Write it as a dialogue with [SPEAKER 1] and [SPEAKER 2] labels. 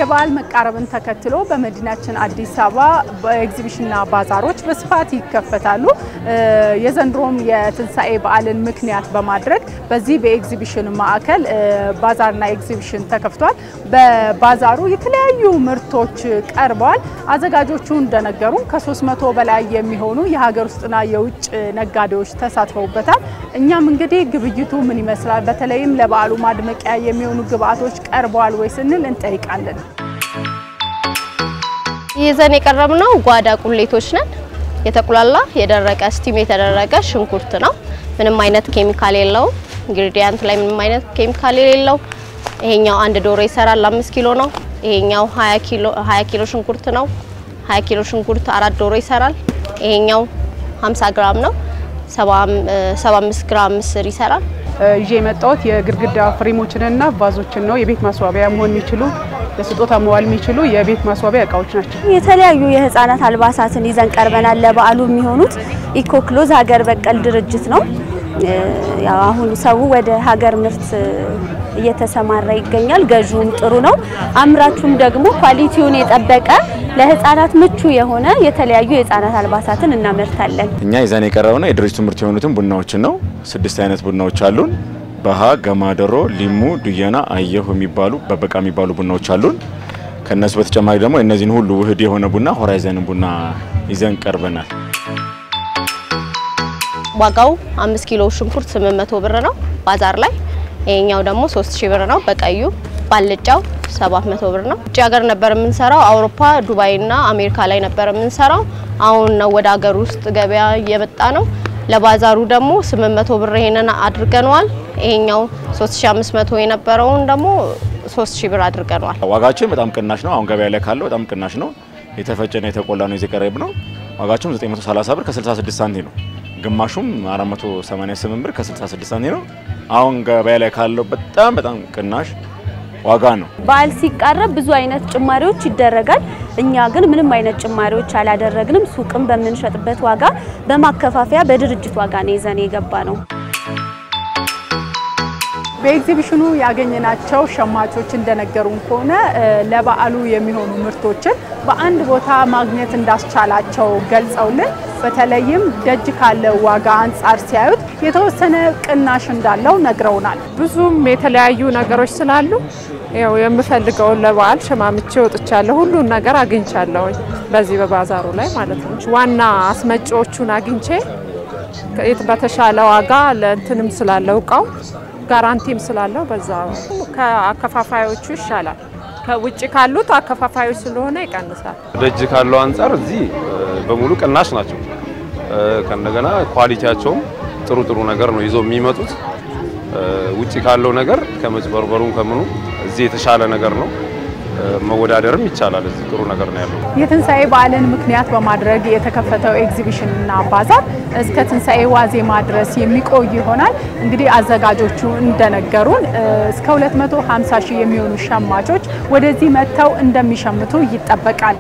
[SPEAKER 1] የበዓል መቃረብን ተከትሎ በመዲናችን አዲስ አበባ በኤግዚቢሽንና ባዛሮች በስፋት ይከፈታሉ። የዘንድሮም የትንሳኤ በዓልን ምክንያት በማድረግ በዚህ በኤግዚቢሽን ማዕከል ባዛርና ኤግዚቢሽን ተከፍቷል። በባዛሩ የተለያዩ ምርቶች ቀርበዋል። አዘጋጆቹ እንደነገሩ ከ300 በላይ የሚሆኑ የሀገር ውስጥና የውጭ ነጋዴዎች ተሳትፈውበታል። እኛም እንግዲህ ግብይቱ ምን ይመስላል በተለይም ለበዓሉ ማድመቂያ የሚሆኑ ግብአቶች ቀርበዋል ወይ ስንል እንጠይቃለን።
[SPEAKER 2] ይዘን የቀረብነው ጓዳ ቁሌቶች ነን። የተቆላላ የደረቀ ስቲም የተደረገ ሽንኩርት ነው። ምንም አይነት ኬሚካል የለው። ኢንግሪዲየንት ላይ ምንም አይነት ኬሚካል የለው። ይሄኛው አንድ ዶሮ ይሰራል 5 ኪሎ ነው። ይሄኛው 20 ኪሎ ሽንኩርት ነው። 20 ኪሎ ሽንኩርት 4 ዶሮ ይሰራል። ይሄኛው 50 ግራም ነው። 75 ግራም ምስር ይሰራል።
[SPEAKER 3] ይዤ የመጣሁት የግድግዳ ፍሬሞችንና ቫዞችን ነው። የቤት ማስዋቢያ መሆን የሚችሉ ለስጦታ መዋል የሚችሉ የቤት ማስዋቢያ እቃዎች ናቸው።
[SPEAKER 4] የተለያዩ የህፃናት አልባሳትን ይዘን ቀርበናል። ለበዓሉ የሚሆኑት ኢኮክሎዝ ሀገር በቀል ድርጅት ነው። ያው አሁን ሰው ወደ ሀገር ምርት እየተሰማራ ይገኛል። ገዥውም ጥሩ ነው። አምራቹም ደግሞ ኳሊቲውን የጠበቀ ለህፃናት ምቹ የሆነ የተለያዩ የህፃናት አልባሳትን እናመርታለን።
[SPEAKER 5] እኛ ይዘን የቀረብነው የድርጅቱ ምርት የሆኑትን ቡናዎችን ነው። 6 አይነት ቡናዎች አሉን። በሃ፣ ገማደሮ፣ ሊሙ፣ ዱየና፣ አየሁ የሚባሉ በበቃ የሚባሉ ቡናዎች አሉን። ከነሱ በተጨማሪ ደግሞ እነዚህን ሁሉ ውህድ የሆነ ቡና ሆራይዘን ቡና ይዘን ቀርበናል።
[SPEAKER 2] ዋጋው 5 ኪሎ ሽንኩርት 800 ብር ነው ባዛር ላይ። ይሄኛው ደግሞ 3000 ብር ነው። በቀዩ ባልጫው 700 ብር ነው። እቺ ሀገር ነበር የምንሰራው አውሮፓ ዱባይና አሜሪካ ላይ ነበር የምንሰራው። አሁን ነው ወደ ሀገር ውስጥ ገበያ እየመጣ ነው። ለባዛሩ ደግሞ 800 ብር ይሄንን አድርገናል። ይሄኛው 3500 የነበረውን ደግሞ 3000 ብር አድርገናል።
[SPEAKER 5] ዋጋችን በጣም ቅናሽ ነው። አሁን ገበያ ላይ ካለው በጣም ቅናሽ ነው። የተፈጨና የተቆላ ነው የቀረብ ነው። ዋጋችን 930 ብር ከ66 ሳንቲም ነው። ግማሹም 488 ብር ከ66 ሳንቲም ነው። አሁን ገበያ ላይ ካለው በጣም ቅናሽ ዋጋ ነው።
[SPEAKER 4] በዓል ሲቃረብ ብዙ አይነት ጭማሪዎች ይደረጋል። እኛ ግን ምንም አይነት ጭማሪዎች አላደረግንም። ሱቅም በመንሸጥበት ዋጋ በማከፋፈያ በድርጅት ዋጋ ነው ይዘን የገባ ነው።
[SPEAKER 1] በኤግዚቢሽኑ ያገኘናቸው ሸማቾች እንደነገሩን ከሆነ ለበዓሉ የሚሆኑ ምርቶችን በአንድ ቦታ ማግኘት እንዳስቻላቸው ገልጸውልን በተለይም ደጅ ካለው ዋጋ አንፃር ሲያዩት የተወሰነ ቅናሽ እንዳለው ነግረውናል።
[SPEAKER 6] ብዙም የተለያዩ ነገሮች ስላሉ ያው የምፈልገው ለበዓል ሸማምቼ ወጥቻለሁ። ሁሉን ነገር አግኝቻለሁ በዚህ በባዛሩ ላይ ማለት ነው። ዋና አስመጪዎቹን አግኝቼ በተሻለ ዋጋ ለእንትንም ስላለው እቃው ጋራንቲም ስላለው በዛው ከአከፋፋዮቹ ይሻላል። ከውጭ ካሉት አከፋፋዮች ስለሆነ ይቀንሳል።
[SPEAKER 7] ደጅ ካለው አንፃር እዚህ በሙሉ ቅናሽ ናቸው። ከነገና ኳሊቲያቸውም ጥሩ ነገር ነው ይዘው የሚመጡት። ውጭ ካለው ነገር ከመጭበርበሩም ከምኑ እዚህ የተሻለ ነገር ነው። መወዳደርም ይቻላል። እዚህ ጥሩ ነገር ነው ያለው።
[SPEAKER 1] የትንሳኤ በዓልን ምክንያት በማድረግ የተከፈተው ኤግዚቢሽንና ባዛር እስከ ትንሳኤ ዋዜማ ድረስ የሚቆይ ይሆናል። እንግዲህ አዘጋጆቹ እንደነገሩን እስከ 250 ሺህ የሚሆኑ ሸማቾች ወደዚህ መጥተው እንደሚሸምቱ ይጠበቃል።